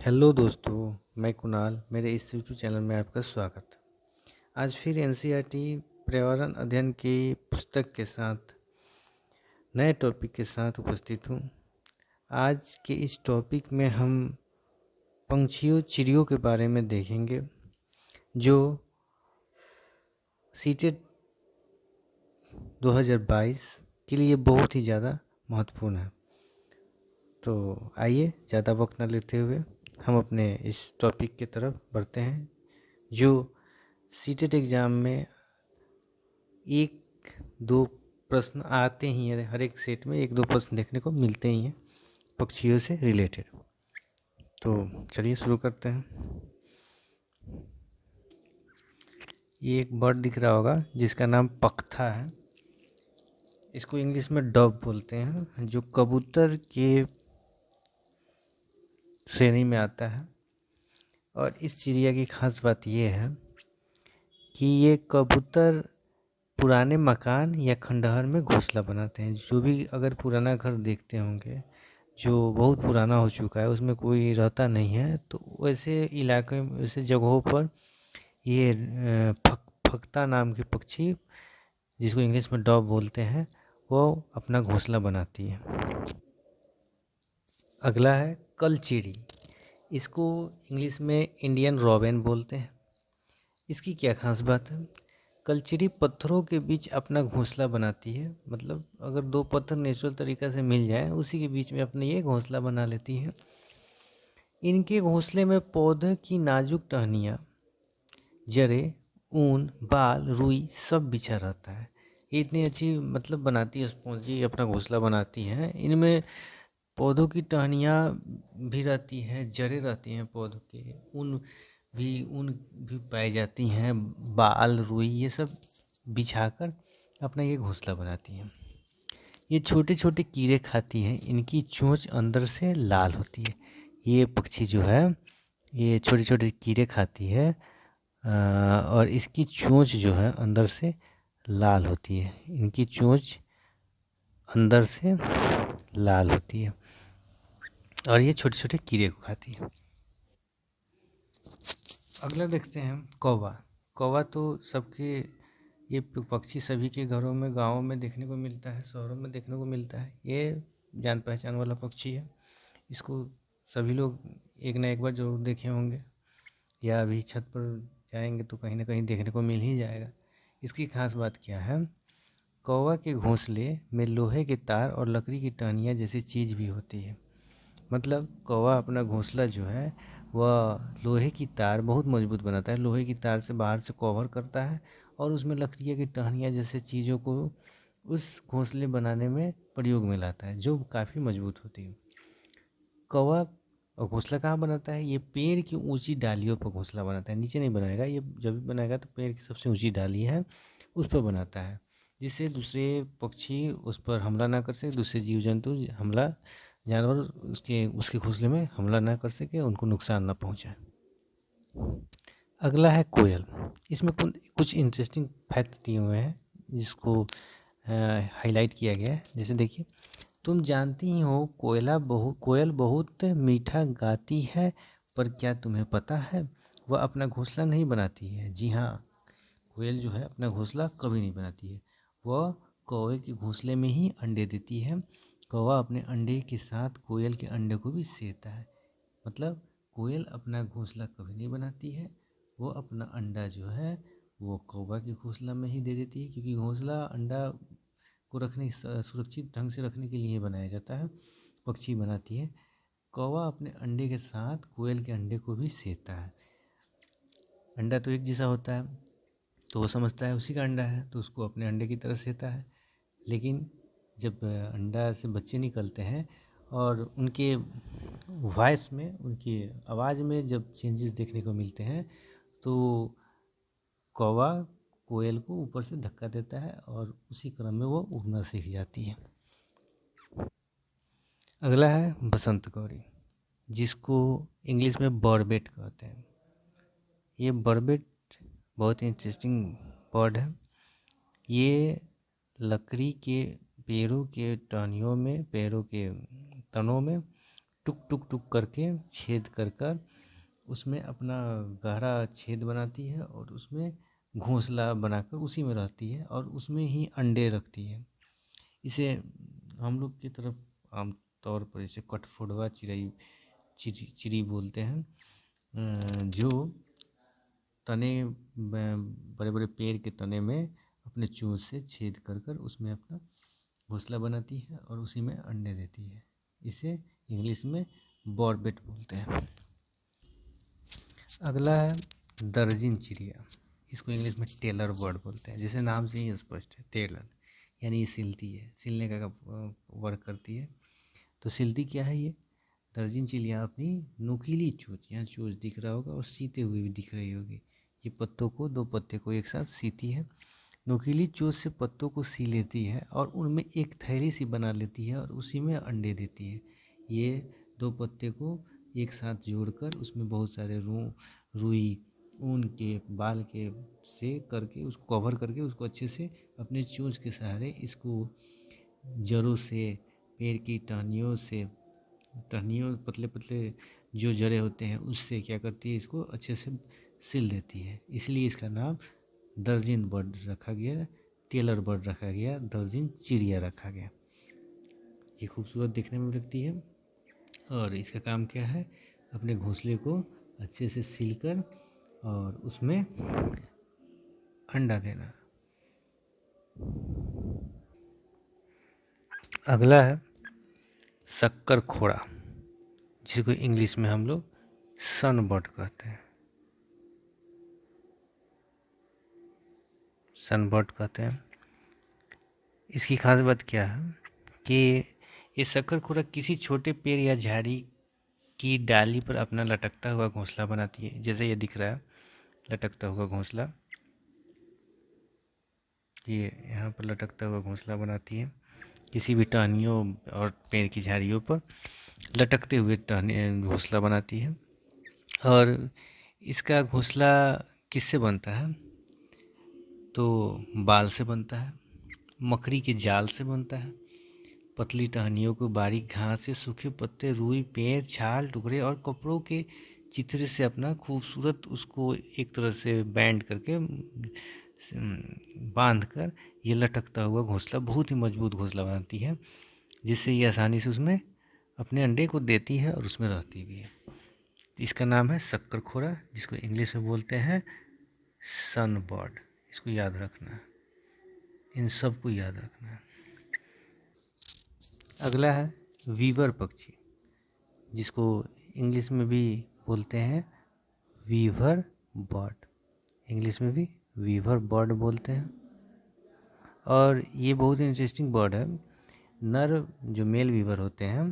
Hello दोस्तों, मैं कुणाल। मेरे इस यूट्यूब चैनल में आपका स्वागत। आज फिर एनसीईआरटी पर्यावरण अध्ययन की पुस्तक के साथ नए टॉपिक के साथ उपस्थित हूँ। आज के इस टॉपिक में हम पंछियों चिड़ियों के बारे में देखेंगे जो सीटेट 2022 के लिए बहुत ही ज़्यादा महत्वपूर्ण है। तो आइए ज़्यादा वक्त न लेते हुए हम अपने इस टॉपिक की तरफ बढ़ते हैं जो सीटेट एग्ज़ाम में एक दो प्रश्न आते ही हैं। हर एक सेट में एक दो प्रश्न देखने को मिलते ही हैं पक्षियों से रिलेटेड। तो चलिए शुरू करते हैं। ये एक बर्ड दिख रहा होगा जिसका नाम पख्था है। इसको इंग्लिश में डव बोलते हैं, जो कबूतर के श्रेणी में आता है। और इस चिड़िया की खास बात यह है कि ये कबूतर पुराने मकान या खंडहर में घोंसला बनाते हैं। जो भी अगर पुराना घर देखते होंगे जो बहुत पुराना हो चुका है, उसमें कोई रहता नहीं है, तो वैसे इलाके में, वैसे जगहों पर ये फख्ता नाम के पक्षी, जिसको इंग्लिश में डव बोलते हैं, वो अपना घोंसला बनाती है। अगला है कलचिड़ी। इसको इंग्लिश में इंडियन रॉबिन बोलते हैं। इसकी क्या खास बात है? कलचिड़ी पत्थरों के बीच अपना घोंसला बनाती है। मतलब अगर दो पत्थर नेचुरल तरीक़ा से मिल जाए, उसी के बीच में अपने ये घोंसला बना लेती है। इनके घोंसले में पौधे की नाजुक टहनियाँ, जड़ें, ऊन, बाल, रुई सब बिछा रहता है। ये इतनी अच्छी मतलब बनाती है, स्पॉन्जी अपना घोंसला बनाती हैं। इनमें पौधों की टहनियाँ भी रहती हैं, जड़ें रहती हैं पौधों के, ऊन भी पाई जाती हैं, बाल, रुई ये सब बिछाकर अपना ये घोंसला बनाती हैं। ये छोटे छोटे कीड़े खाती हैं। इनकी चोंच अंदर से लाल होती है। ये पक्षी जो है ये छोटे छोटे कीड़े खाती है और इसकी चोंच जो है अंदर से लाल होती है। इनकी चोंच अंदर से लाल होती है और ये छोटे छोटे कीड़े को खाती है। अगला देखते हैं कौवा। कौवा तो सबके, ये पक्षी सभी के घरों में, गाँवों में देखने को मिलता है, शहरों में देखने को मिलता है। ये जान पहचान वाला पक्षी है। इसको सभी लोग एक ना एक बार ज़रूर देखे होंगे, या अभी छत पर जाएंगे तो कहीं ना कहीं देखने को मिल ही जाएगा। इसकी खास बात क्या है? कौवा के घोंसले में लोहे के तार और लकड़ी की टहनियाँ जैसी चीज़ भी होती है। मतलब कौवा अपना घोंसला जो है वह लोहे की तार बहुत मजबूत बनाता है। लोहे की तार से बाहर से कवर करता है और उसमें लकड़ियाँ की टहनियाँ जैसे चीज़ों को उस घोंसले बनाने में प्रयोग में लाता है, जो काफ़ी मजबूत होती है। कौवा घोंसला कहाँ बनाता है? ये पेड़ की ऊंची डालियों पर घोंसला बनाता है। नीचे नहीं बनाएगा, ये जब भी बनाएगा तो पेड़ की सबसे ऊंची डाली है उस पर बनाता है, जिससे दूसरे पक्षी उस पर हमला ना कर सके, दूसरे जीव जंतु जानवर उसके घोंसले में हमला ना कर सके, उनको नुकसान ना पहुंचाए। अगला है कोयल। इसमें कुछ इंटरेस्टिंग फैक्ट दिए हुए हैं जिसको हाईलाइट किया गया है। जैसे देखिए, तुम जानती ही हो कोयल बहुत मीठा गाती है, पर क्या तुम्हें पता है वह अपना घोंसला नहीं बनाती है? जी हाँ, कोयल जो है अपना घोंसला कभी नहीं बनाती है। वह कौवे के घोंसले में ही अंडे देती है। कौवा अपने अंडे के साथ कोयल के अंडे को भी सेता है। मतलब कोयल अपना घोंसला कभी नहीं बनाती है, वो अपना अंडा जो है वो कौवा के घोंसला में ही दे देती है, क्योंकि घोंसला अंडा को रखने, सुरक्षित ढंग से रखने के लिए बनाया जाता है। पक्षी बनाती है। कौवा अपने अंडे के साथ कोयल के अंडे को भी सेता है। अंडा तो एक जैसा होता है, तो वो समझता है उसी का अंडा है, तो उसको अपने अंडे की तरह सेता है। लेकिन जब अंडा से बच्चे निकलते हैं और उनके वॉइस में, उनकी आवाज़ में जब चेंजेस देखने को मिलते हैं, तो कौवा कोयल को ऊपर से धक्का देता है और उसी क्रम में वो उड़ना सीख जाती है। अगला है बसंत गौरी, जिसको इंग्लिश में बर्ड कहते हैं। ये बर्ड बहुत ही इंटरेस्टिंग बर्ड है। ये लकड़ी के पेड़ों के टहनियों में, पेड़ों के तनों में टुक टुक टुक करके छेद कर कर उसमें अपना गहरा छेद बनाती है और उसमें घोंसला बनाकर उसी में रहती है और उसमें ही अंडे रखती है। इसे हम लोग की तरफ आमतौर पर इसे कठफोड़वा चिड़ी बोलते हैं, जो तने बड़े बड़े पेड़ के तने में अपने चोंच से छेद कर कर उसमें अपना घोंसला बनाती है और उसी में अंडे देती है। इसे इंग्लिश में बॉर्बेट बोलते हैं। अगला है दर्जिन चिड़िया। इसको इंग्लिश में टेलर बर्ड बोलते हैं। जैसे नाम से ही स्पष्ट है, टेलर यानी ये सिलती है, सिलने का वर्क करती है। तो सिलती क्या है ये? दर्जिन चिड़िया अपनी नुकीली चोंच, यहाँ चोंच दिख रहा होगा और सीते हुए भी दिख रही होगी, ये पत्तों को, दो पत्ते को एक साथ सीती है। नुकीली चोंच से पत्तों को सी लेती है और उनमें एक थैली सी बना लेती है और उसी में अंडे देती है। ये दो पत्ते को एक साथ जोड़कर उसमें बहुत सारे रुई ऊन के बाल के से करके उसको कवर करके उसको अच्छे से अपने चोंच के सहारे इसको जड़ों से, पेड़ की टहनियों पतले पतले जो जड़ें होते हैं उससे क्या करती है, इसको अच्छे से सिल देती है। इसलिए इसका नाम दर्जिन बर्ड रखा गया, टेलर बर्ड रखा गया, दर्जिन चिड़िया रखा गया। ये खूबसूरत दिखने में लगती है और इसका काम क्या है, अपने घोंसले को अच्छे से सिलकर और उसमें अंडा देना। अगला है शक्कर खोड़ा, जिसको इंग्लिश में हम लोग सनबर्ड कहते हैं। सनबर्ड कहते हैं। इसकी खास बात क्या है कि ये शक्कर खोड़ा किसी छोटे पेड़ या झाड़ी की डाली पर अपना लटकता हुआ घोंसला बनाती है। जैसे ये दिख रहा है लटकता हुआ घोंसला, ये यहाँ पर लटकता हुआ घोंसला बनाती है। किसी भी टहनियों और पेड़ की झाड़ियों पर लटकते हुए घोंसला बनाती है। और इसका घोंसला किससे बनता है? तो बाल से बनता है, मकड़ी के जाल से बनता है, पतली टहनियों को बारीक घास से, सूखे पत्ते, रुई, पेड़, छाल, टुकड़े और कपड़ों के चित्र से अपना खूबसूरत उसको एक तरह से बैंड करके बांध कर ये लटकता हुआ घोंसला बहुत ही मजबूत घोंसला बनाती है, जिससे ये आसानी से उसमें अपने अंडे को देती है और उसमें रहती भी है। इसका नाम है शक्कर खोड़ा, जिसको इंग्लिश में बोलते हैं सनबर्ड। इसको याद रखना, इन सब को याद रखना। अगला है वीवर पक्षी, जिसको इंग्लिश में भी बोलते हैं वीवर बर्ड। इंग्लिश में भी वीवर बर्ड बोलते हैं। और ये बहुत ही इंटरेस्टिंग बर्ड है। नर जो मेल वीवर होते हैं,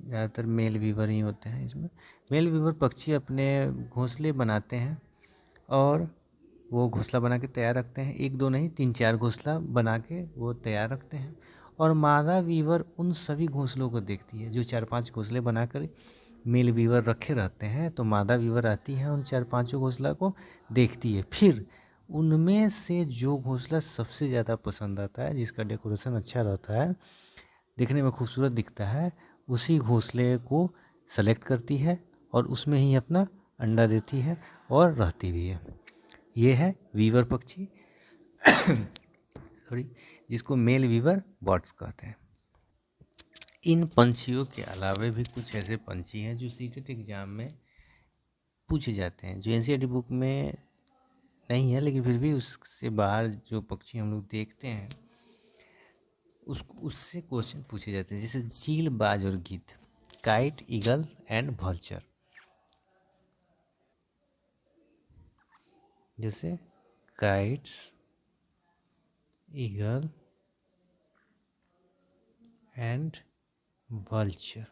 ज़्यादातर मेल वीवर ही होते हैं इसमें, मेल वीवर पक्षी अपने घोंसले बनाते हैं और वो घोंसला बना के तैयार रखते हैं। एक दो नहीं, 3-4 घोंसला बना के वो तैयार रखते हैं। और मादा वीवर उन सभी घोंसलों को देखती है। जो 4-5 घोंसले बनाकर मेल वीवर रखे रहते हैं, तो मादा वीवर आती है उन 4-5 घोंसला को देखती है। फिर उनमें से जो घोंसला सबसे ज़्यादा पसंद आता है, जिसका डेकोरेशन अच्छा रहता है, दिखने में खूबसूरत दिखता है, उसी घोंसले को सेलेक्ट करती है और उसमें ही अपना अंडा देती है और रहती भी है। ये है वीवर पक्षी सॉरी, जिसको मेल वीवर बर्ड्स कहते हैं। इन पंछियों के अलावा भी कुछ ऐसे पंछी हैं जो सीटेट एग्जाम में पूछे जाते हैं, जो एनसीईआरटी बुक में नहीं है, लेकिन फिर भी उससे बाहर जो पक्षी हम लोग देखते हैं उससे क्वेश्चन पूछे जाते हैं। जैसे चील, बाज और गिद्ध, काइट, ईगल एंड वल्चर। जैसे काइट्स, ईगल एंड वल्चर।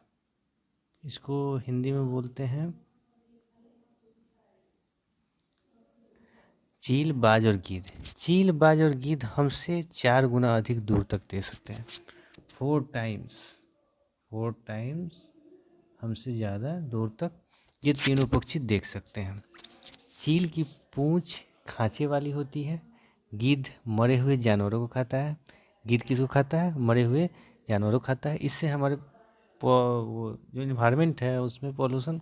इसको हिंदी में बोलते हैं चील, बाज और गिद्ध। चील, बाज और गिद्ध हमसे 4 गुना अधिक दूर तक देख सकते हैं। 4 टाइम्स हमसे ज़्यादा दूर तक ये तीनों पक्षी देख सकते हैं। चील की पूंछ खांचे वाली होती है। गिद्ध मरे हुए जानवरों को खाता है। गिद्ध किसको खाता है? मरे हुए जानवरों को खाता है। इससे हमारे वो जो इन्वायरमेंट है उसमें पॉल्यूशन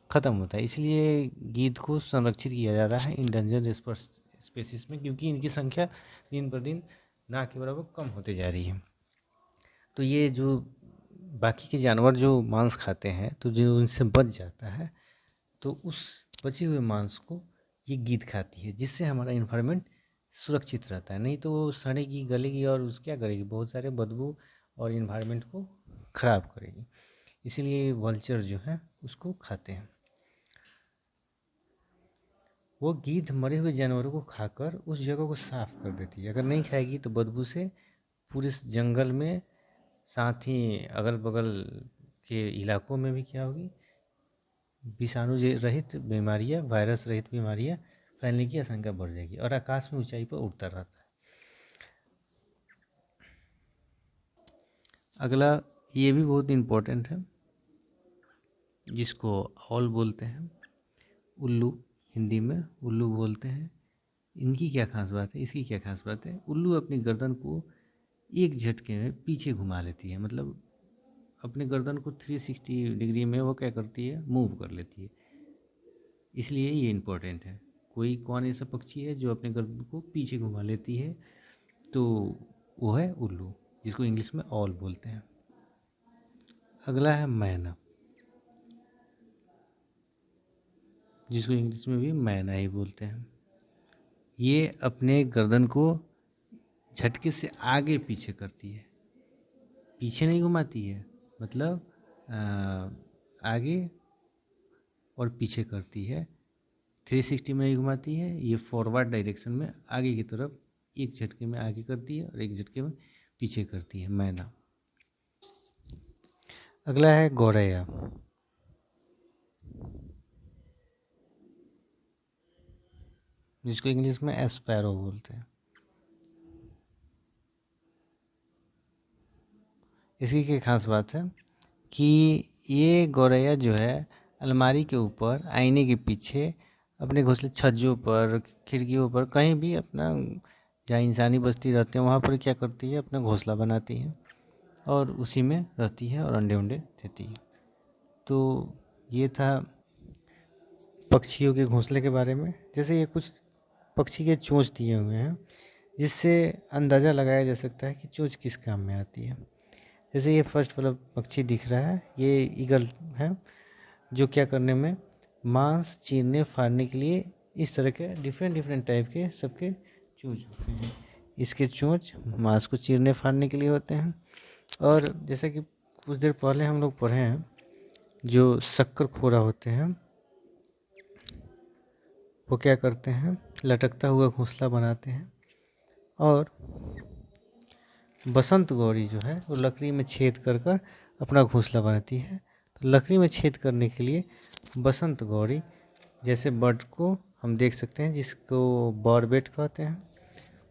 ख़त्म होता है। इसलिए गीद को संरक्षित किया जा रहा है इंडेंजर स्पेसिस में, क्योंकि इनकी संख्या दिन पर दिन ना के बराबर कम होते जा रही है। तो ये जो बाकी के जानवर जो मांस खाते हैं तो जो उनसे बच जाता है, तो उस बचे हुए मांस को ये गीद खाती है, जिससे हमारा इन्वायरमेंट सुरक्षित रहता है। नहीं तो वो सड़ेगी गलेगी और उस क्या करेगी, बहुत सारे बदबू और इन्वायरमेंट को ख़राब करेगी। इसीलिए वल्चर जो है उसको खाते हैं। वो गीध मरे हुए जानवरों को खाकर उस जगह को साफ कर देती है। अगर नहीं खाएगी तो बदबू से पूरे जंगल में, साथ ही अगल बगल के इलाकों में भी क्या होगी, विषाणु रहित बीमारियां, वायरस रहित बीमारियां फैलने की आशंका बढ़ जाएगी और आकाश में ऊंचाई पर उड़ता रहता है। अगला ये भी बहुत इम्पोर्टेंट है, जिसको औल बोलते हैं, उल्लू, हिंदी में उल्लू बोलते हैं। इनकी क्या खास बात है, इसकी क्या खास बात है? उल्लू अपनी गर्दन को एक झटके में पीछे घुमा लेती है, मतलब अपने गर्दन को 360 डिग्री में वो क्या करती है, मूव कर लेती है। इसलिए ये इम्पोर्टेंट है। कोई कौन ऐसा पक्षी है जो अपने गर्दन को पीछे घुमा लेती है, तो वो है उल्लू, जिसको इंग्लिश में ऑल बोलते हैं। अगला है मैना, जिसको इंग्लिश में भी मैना ही बोलते हैं। ये अपने गर्दन को झटके से आगे पीछे करती है, पीछे नहीं घुमाती है, मतलब आगे और पीछे करती है। 360 में नहीं घुमाती है, ये फॉरवर्ड डायरेक्शन में आगे की तरफ एक झटके में आगे करती है और एक झटके में पीछे करती है, मैना। अगला है गौरैया, जिसको इंग्लिश में एस्पैरो बोलते हैं। इसकी क्या खास बात है कि ये गौरैया जो है अलमारी के ऊपर, आईने के पीछे, अपने घोंसले छज्जों पर, खिड़कियों पर, कहीं भी अपना जहाँ इंसानी बस्ती रहते हैं वहाँ पर क्या करती है, अपना घोंसला बनाती है और उसी में रहती है और अंडे उंडे देती है। तो ये था पक्षियों के घोंसले के बारे में। जैसे ये कुछ पक्षी के चोंच दिए हुए हैं, जिससे अंदाज़ा लगाया जा सकता है कि चोंच किस काम में आती है। जैसे ये फर्स्ट वाला पक्षी दिख रहा है, ये ईगल है, जो क्या करने में, मांस चीरने फाड़ने के लिए इस तरह के डिफरेंट टाइप के सबके चोंच होते हैं। इसके चोंच मांस को चीरने फाड़ने के लिए होते हैं। और जैसा कि कुछ देर पहले हम लोग पढ़े हैं, जो शक्कर खोरा होते हैं वो क्या करते हैं, लटकता हुआ घोंसला बनाते हैं। और बसंत गौरी जो है वो लकड़ी में छेद कर कर अपना घोंसला बनाती है। तो लकड़ी में छेद करने के लिए बसंत गौरी जैसे बर्ड को हम देख सकते हैं, जिसको बॉरबेट कहते हैं।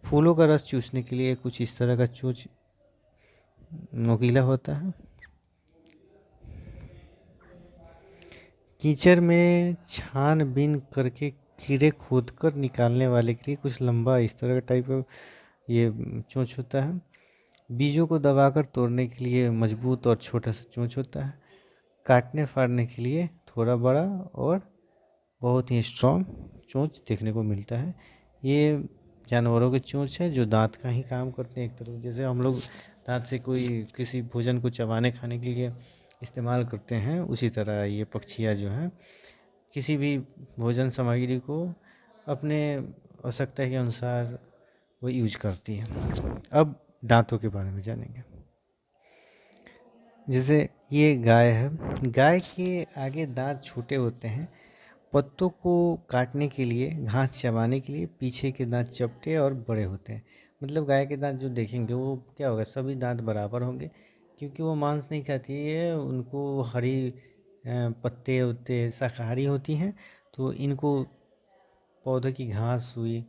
फूलों का रस चूसने के लिए कुछ इस तरह का चोंच नोकीला होता है। कीचड़ में छानबीन करके कीड़े खोदकर निकालने वाले के लिए कुछ लंबा इस तरह का टाइप का ये चोंच होता है। बीजों को दबाकर तोड़ने के लिए मजबूत और छोटा सा चोंच होता है। काटने फाड़ने के लिए थोड़ा बड़ा और बहुत ही स्ट्रॉन्ग चोंच देखने को मिलता है। ये जानवरों के चोंच है जो दांत का ही काम करते हैं एक तरह, जैसे हम लोग दांत से कोई किसी भोजन को चबाने खाने के लिए इस्तेमाल करते हैं, उसी तरह ये पक्षियाँ जो हैं किसी भी भोजन सामग्री को अपने आवश्यकता के अनुसार वो यूज करती हैं। अब दांतों के बारे में जानेंगे। जैसे ये गाय है, गाय के आगे दांत छोटे होते हैं। पत्तों को काटने के लिए, घास चबाने के लिए पीछे के दांत चपटे और बड़े होते हैं। मतलब गाय के दांत जो देखेंगे वो क्या होगा, सभी दांत बराबर होंगे, क्योंकि वो मांस नहीं खाती है, उनको हरी पत्ते उत्ते शाकाहारी होती हैं। तो इनको पौधों की घास हुई,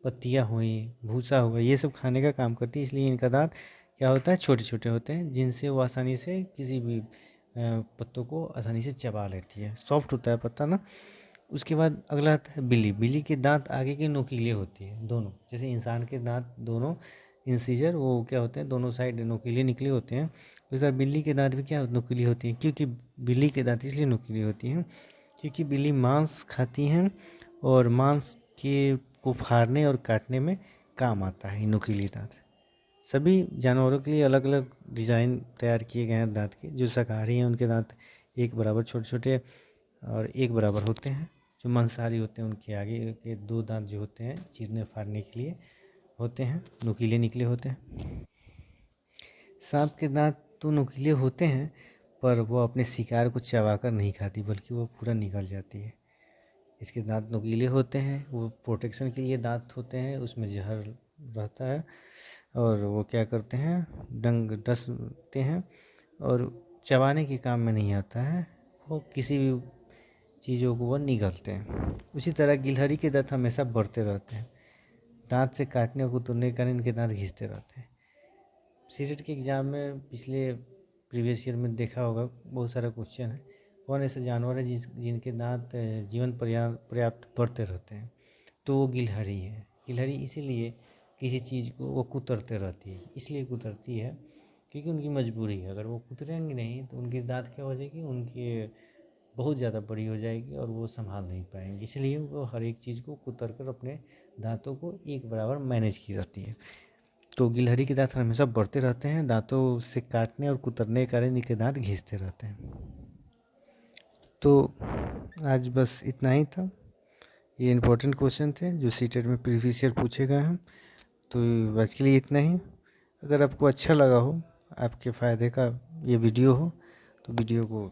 पत्तियाँ हुई, भूसा हुआ, ये सब खाने का काम करती है। इसलिए इनका दांत क्या होता है, छोटे छोटे होते हैं, जिनसे वो आसानी से किसी भी पत्तों को आसानी से चबा लेती है। सॉफ्ट होता है पत्ता ना। उसके बाद अगला आता है बिल्ली। बिल्ली के दांत आगे के नोकीले होते हैं दोनों, जैसे इंसान के दांत दोनों इंसीजर वो क्या होते हैं, दोनों साइड नुकीले निकले होते हैं। उस तरह बिल्ली के दांत भी क्या नुकीली होती हैं, क्योंकि बिल्ली के दांत इसलिए नुकीली होती हैं क्योंकि बिल्ली मांस खाती हैं और मांस के को फाड़ने और काटने में काम आता है नुकीली दांत। सभी जानवरों के लिए अलग अलग डिज़ाइन तैयार किए गए हैं दांत के। जो शाकाहारी हैं उनके दांत एक बराबर छोटे छोटे और एक बराबर होते हैं। जो मांसाहारी होते हैं उनके आगे के 2 दांत जो होते हैं चीरने फाड़ने के लिए होते हैं, नुकीले निकले होते हैं। सांप के दांत तो नुकीले होते हैं पर वो अपने शिकार को चबाकर नहीं खाती, बल्कि वो पूरा निगल जाती है। इसके दांत नुकीले होते हैं, वो प्रोटेक्शन के लिए दांत होते हैं, उसमें जहर रहता है और वो क्या करते हैं, डंग डसते हैं और चबाने के काम में नहीं आता है, वो किसी भी चीज़ों को वो निगलते हैं। उसी तरह गिलहरी के दांत हमेशा बढ़ते रहते हैं, दांत से काटने को तुरने के कारण इनके दांत घिसते रहते हैं। सीटेट के एग्ज़ाम में पिछले प्रीवियस ईयर में देखा होगा, बहुत सारा क्वेश्चन है, कौन ऐसा जानवर है जिनके दांत जीवन पर्याप्त बढ़ते रहते हैं, तो वो गिलहरी है। गिलहरी इसीलिए किसी चीज़ को वो कुतरते रहती है, इसलिए कुतरती है क्योंकि उनकी मजबूरी है। अगर वो कुतरेंगे नहीं तो उनकी दांत क्या हो जाएगी, उनके बहुत ज़्यादा बड़ी हो जाएगी और वो संभाल नहीं पाएंगे, इसलिए वो हर एक चीज़ को कुतर कर अपने दांतों को एक बराबर मैनेज की रहती है। तो गिलहरी के दांत हमेशा बढ़ते रहते हैं, दांतों से काटने और कुतरने के कारण इनके दांत घिसते रहते हैं। तो आज बस इतना ही था। ये इम्पोर्टेंट क्वेश्चन थे जो सीटेट में प्रीवियस ईयर पूछे गए हैं। तो आज के लिए इतना ही। अगर आपको अच्छा लगा हो, आपके फ़ायदे का ये वीडियो हो, तो वीडियो को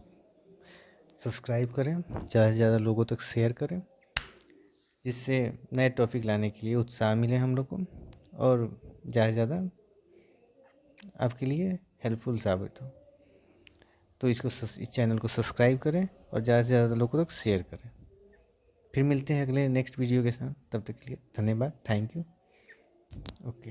सब्सक्राइब करें, ज़्यादा से ज़्यादा लोगों तक शेयर करें, जिससे नए टॉपिक लाने के लिए उत्साह मिले हम लोग को और ज़्यादा से ज़्यादा आपके लिए हेल्पफुल साबित हो। तो इस चैनल को सब्सक्राइब करें और ज़्यादा से ज़्यादा लोगों तक शेयर करें। फिर मिलते हैं अगले नेक्स्ट वीडियो के साथ, तब तक के लिए धन्यवाद, थैंक यू, ओके।